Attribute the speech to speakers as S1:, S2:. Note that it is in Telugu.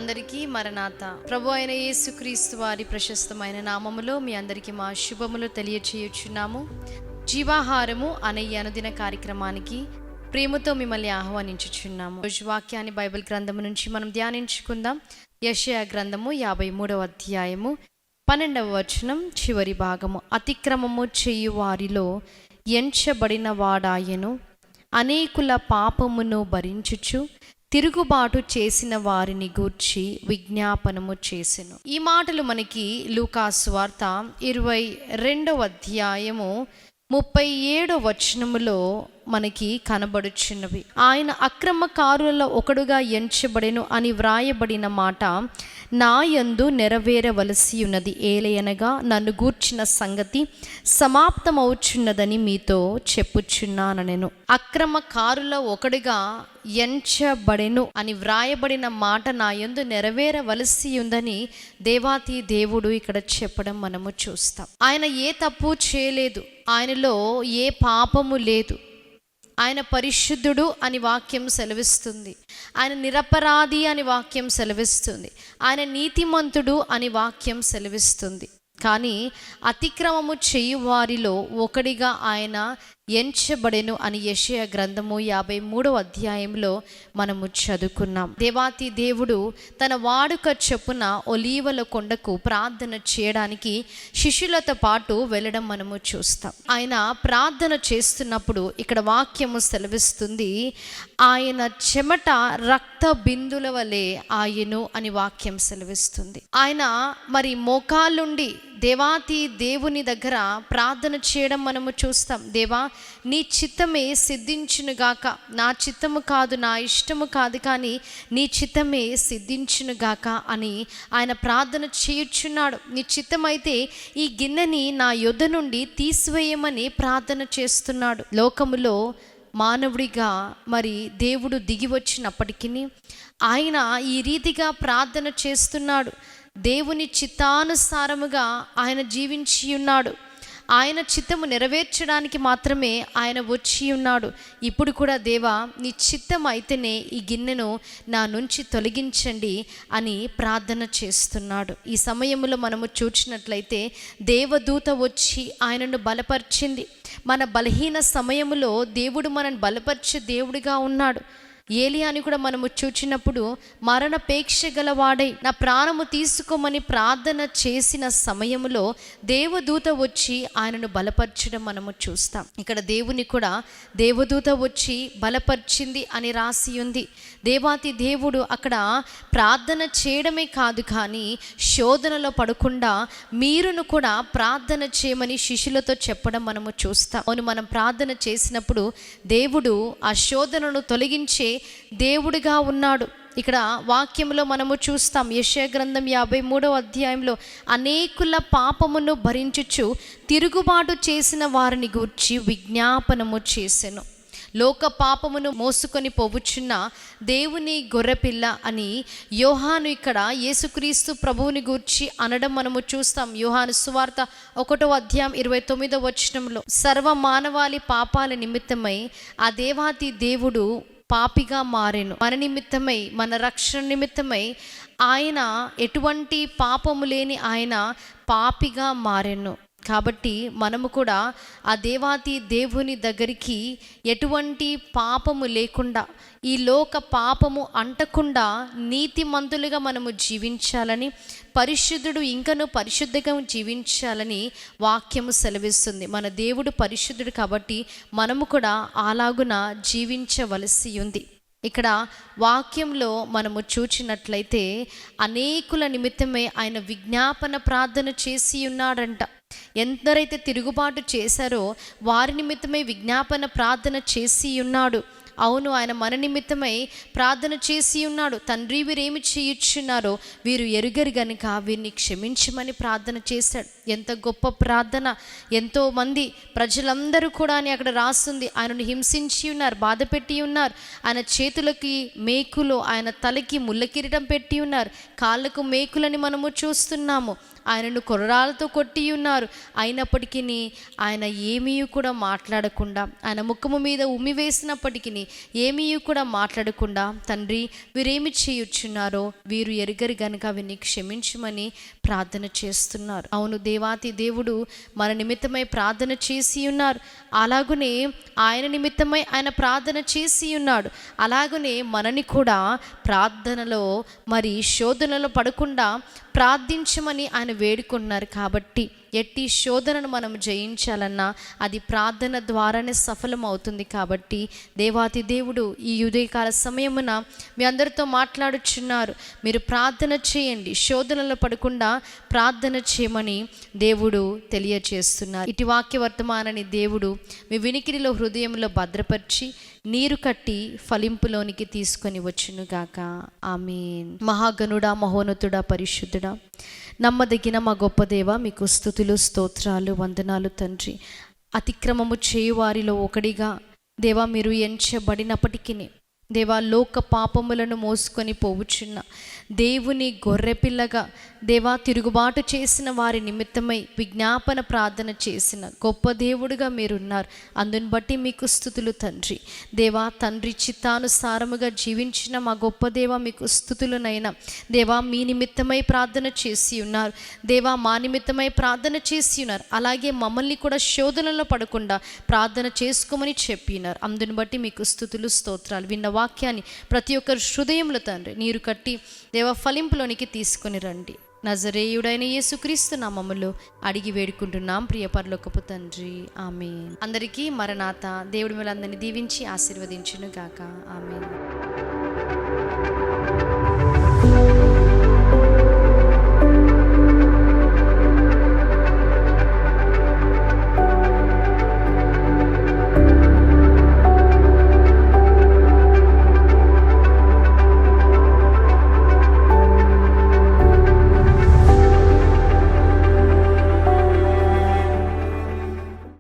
S1: అందరికీ మరణాత. ప్రభు అయిన యేసుక్రీస్తు వారి ప్రశస్తమైన నామములో మీ అందరికీ మా శుభములు తెలియచేయుచున్నాము. జీవాహారము అనే ఈ అనుదిన కార్యక్రమానికి ప్రేమతో మిమ్మల్ని ఆహ్వానించుచున్నాము. రోజు వాక్యాన్ని బైబిల్ గ్రంథము నుంచి మనం ధ్యానించుకుందాం. యెషయా గ్రంథము 53వ అధ్యాయము 12వ వచనం చివరి భాగము. అతిక్రమము చేయు వారిలో ఎంచబడిన వాడాయను, అనేకుల పాపమును భరించుచు తిరుగుబాటు చేసిన వారిని గూర్చి విజ్ఞాపనము చేసెను. ఈ మాటలు మనకి లూకాసు వార్త 22వ అధ్యాయము 37వ వచనములో మనకి కనబడుచున్నవి. ఆయన అక్రమకారులలో ఒకడుగా ఎంచబడెను అని వ్రాయబడిన మాట నా యందు నెరవేరవలసి ఉన్నది. ఏలయనగా నన్ను గూర్చిన సంగతి సమాప్తమవుచున్నదని మీతో చెప్పుచున్నాను. నేను అక్రమకారుల ఒకడుగా ఎంచబడెను అని వ్రాయబడిన మాట నా యందు నెరవేరవలసి ఉందని దేవాతి దేవుడు ఇక్కడ చెప్పడం మనము చూస్తాం. ఆయన ఏ తప్పు చేయలేదు, ఆయనలో ఏ పాపము లేదు. ఆయన పరిశుద్ధుడు అని వాక్యం సెలవిస్తుంది. ఆయన నిరపరాధి అని వాక్యం సెలవిస్తుంది. ఆయన నీతిమంతుడు అని వాక్యం సెలవిస్తుంది. కానీ అతిక్రమము చేయు వారిలో ఒకడిగా ఆయన ఎంచబడెను అని యెషయా గ్రంథము 53వ అధ్యాయంలో మనము చదువుకున్నాం. దేవాతి దేవుడు తన వాడుక చొప్పున ఒలీవల కొండకు ప్రార్థన చేయడానికి శిష్యులతో పాటు వెళ్ళడం మనము చూస్తాం. ఆయన ప్రార్థన చేస్తున్నప్పుడు ఇక్కడ వాక్యము సెలవిస్తుంది, ఆయన చెమట రక్త బిందుల వలె ఆయను అని వాక్యం సెలవిస్తుంది. ఆయన మరి మోకాళ్ళుండి దేవాతి దేవుని దగ్గర ప్రార్థన చేయడం మనము చూస్తాం. దేవా, నీ చిత్తమే సిద్ధించునుగాక, నా చిత్తము కాదు, నా ఇష్టము కాదు, కానీ నీ చిత్తమే సిద్ధించునుగాక అని ఆయన ప్రార్థన చేయుచున్నాడు. నీ చిత్తమైతే ఈ గిన్నెని నా యొద్ద నుండి తీసివేయమని ప్రార్థన చేస్తున్నాడు. లోకములో మానవుడిగా మరి దేవుడు దిగి వచ్చినప్పటికీ ఆయన ఈ రీతిగా ప్రార్థన చేస్తున్నాడు. దేవుని చిత్తానుసారముగా ఆయన జీవించి ఉన్నాడు. ఆయన చిత్తము నెరవేర్చడానికి మాత్రమే ఆయన వచ్చి ఉన్నాడు. ఇప్పుడు కూడా దేవా, నీ చిత్తం అయితేనే ఈ గిన్నెను నా నుంచి తొలగించండి అని ప్రార్థన చేస్తున్నాడు. ఈ సమయంలో మనము చూచినట్లయితే దేవదూత వచ్చి ఆయనను బలపరిచింది. మన బలహీన సమయములో దేవుడు మనల్ని బలపరిచే దేవుడిగా ఉన్నాడు. ఏలియాని కూడా మనము చూచినప్పుడు మరణపేక్ష గలవాడై నా ప్రాణము తీసుకోమని ప్రార్థన చేసిన సమయంలో దేవదూత వచ్చి ఆయనను బలపరచడం మనము చూస్తాం. ఇక్కడ దేవుని కూడా దేవదూత వచ్చి బలపరిచింది అని రాసి ఉంది. దేవాతి దేవుడు అక్కడ ప్రార్థన చేయడమే కాదు, కానీ శోధనలో పడకుండా మీరును కూడా ప్రార్థన చేయమని శిష్యులతో చెప్పడం మనము చూస్తాం. అవును, మనం ప్రార్థన చేసినప్పుడు దేవుడు ఆ శోధనను తొలగించే దేవుడిగా ఉన్నాడు. ఇక్కడ వాక్యంలో మనము చూస్తాం. యెషయా గ్రంథం 53వ అధ్యాయంలో అనేకుల పాపమును భరించుచు తిరుగుబాటు చేసిన వారిని గూర్చి విజ్ఞాపనము చేసెను. లోక పాపమును మోసుకొని పోవుచున్న దేవుని గొర్రెపిల్ల అని యోహాను ఇక్కడ యేసుక్రీస్తు ప్రభువుని గూర్చి అనడం మనము చూస్తాం. యోహాను సువార్త 1వ అధ్యాయం 29వ వచనంలో సర్వ మానవాళి పాపాల నిమిత్తమై ఆ దేవాతి దేవుడు పాపిగా మారెను. మన నిమిత్తమై, మన రక్షణ నిమిత్తమై ఆయన ఎటువంటి పాపము లేని ఆయన పాపిగా మారెను. కాబట్టి మనము కూడా ఆ దేవాతి దేవుని దగ్గరికి ఎటువంటి పాపము లేకుండా, ఈ లోక పాపము అంటకుండా నీతిమంతులుగా మనము జీవించాలని, పరిశుద్ధుడు ఇంకను పరిశుద్ధంగా జీవించాలని వాక్యము సెలవిస్తుంది. మన దేవుడు పరిశుద్ధుడు కాబట్టి మనము కూడా అలాగున జీవించవలసి ఉంది. ఇక్కడ వాక్యంలో మనము చూచినట్లయితే అనేకుల నిమిత్తమే ఆయన విజ్ఞాపన ప్రార్థన చేసి ఉన్నాడంట. ఎందరైతే తిరుగుబాటు చేశారో వారి నిమిత్తమై విజ్ఞాపన ప్రార్థన చేసి ఉన్నాడు. అవును, ఆయన మన నిమిత్తమై ప్రార్థన చేసి ఉన్నాడు. తండ్రి, వీరేమి చేయుచున్నారో వీరు ఎరుగరు గనుక వీరిని క్షమించమని ప్రార్థన చేశాడు. ఎంత గొప్ప ప్రార్థన! ఎంతోమంది ప్రజలందరూ కూడా అని అక్కడ రాస్తుంది. ఆయనను హింసించి ఉన్నారు, బాధ పెట్టి ఉన్నారు. ఆయన చేతులకి మేకులు, ఆయన తలకి ముళ్ళ కిరీటం పెట్టి ఉన్నారు, కాళ్ళకు మేకులని మనము చూస్తున్నాము. ఆయనను కొరడాలతో కొట్టి ఉన్నారు. అయినప్పటికీ ఆయన ఏమీ కూడా మాట్లాడకుండా, ఆయన ముఖము మీద ఉమ్మి వేసినప్పటికీ ఏమీ కూడా మాట్లాడకుండా, తండ్రి వీరేమి చేయుచున్నారో వీరు ఎరుగరు గనుక వీరిని క్షమించమని ప్రార్థన చేస్తున్నారు. అవును, దేవాతి దేవుడు మన నిమిత్తమై ప్రార్థన చేసి ఉన్నారు. అలాగునే ఆయన నిమిత్తమై ఆయన ప్రార్థన చేసి ఉన్నాడు. అలాగనే మనని కూడా ప్రార్థనలో మరి శోధనలో పడకుండా ప్రార్థించమని ఆయన వేడుకున్నారు. కాబట్టి ఎట్టి శోధనను మనం జయించాలన్నా అది ప్రార్థన ద్వారానే సఫలం అవుతుంది. కాబట్టి దేవాతి దేవుడు ఈ ఉదయకాల సమయమున మీ అందరితో మాట్లాడుచున్నారు. మీరు ప్రార్థన చేయండి, శోధనలో పడకుండా ప్రార్థన చేయమని దేవుడు తెలియచేస్తున్నారు. ఇటు వాక్య వర్తమానాన్ని దేవుడు మీ వినికిడిలో హృదయంలో భద్రపరిచి నీరు కట్టి ఫలింపులోనికి తీసుకొని వచ్చునుగాక. ఆమేన్. మహాగణుడా, మహోన్నతుడా, పరిశుద్ధుడా, నమ్మదగిన మా గొప్ప దేవ, మీకు స్తుతులు, స్తోత్రాలు, వందనాలు తండ్రి. అతిక్రమము చేయువారిలో ఒకడిగా దేవా మీరు ఎంచబడినప్పటికీ దేవా లోక పాపములను మోసుకొని పోవుచున్న దేవుని గొర్రెపిల్లగా దేవా తిరుగుబాటు చేసిన వారి నిమిత్తమై విజ్ఞాపన ప్రార్థన చేసిన గొప్ప దేవుడుగా మీరున్నారు. అందుని బట్టి మీకు స్తుతులు తండ్రి. దేవా తండ్రి చిత్తానుసారముగా జీవించిన మా గొప్ప దేవ మీకు స్తుతులనైనా దేవా మీ నిమిత్తమై ప్రార్థన చేసి ఉన్నారు. దేవా మా నిమిత్తమై ప్రార్థన చేసి ఉన్నారు. అలాగే మమ్మల్ని కూడా శోధనలో పడకుండా ప్రార్థన చేసుకోమని చెప్పినారు. అందుని బట్టి మీకు స్తుతులు, స్తోత్రాలు. విన్న వాక్యాన్ని ప్రతి ఒక్కరి హృదయంలో తండ్రి నీరు కట్టి దేవ ఫలింపులోనికి తీసుకొని రండి. నజరేయుడైన యేసుక్రీస్తు నామములో అడిగి వేడుకుంటున్నాం ప్రియ పరలోకపు తండ్రి. ఆమేన్. అందరికీ మరణాత. దేవుడి మిమ్మల్ని అందరినీ దీవించి ఆశీర్వదించును గాక. ఆమేన్.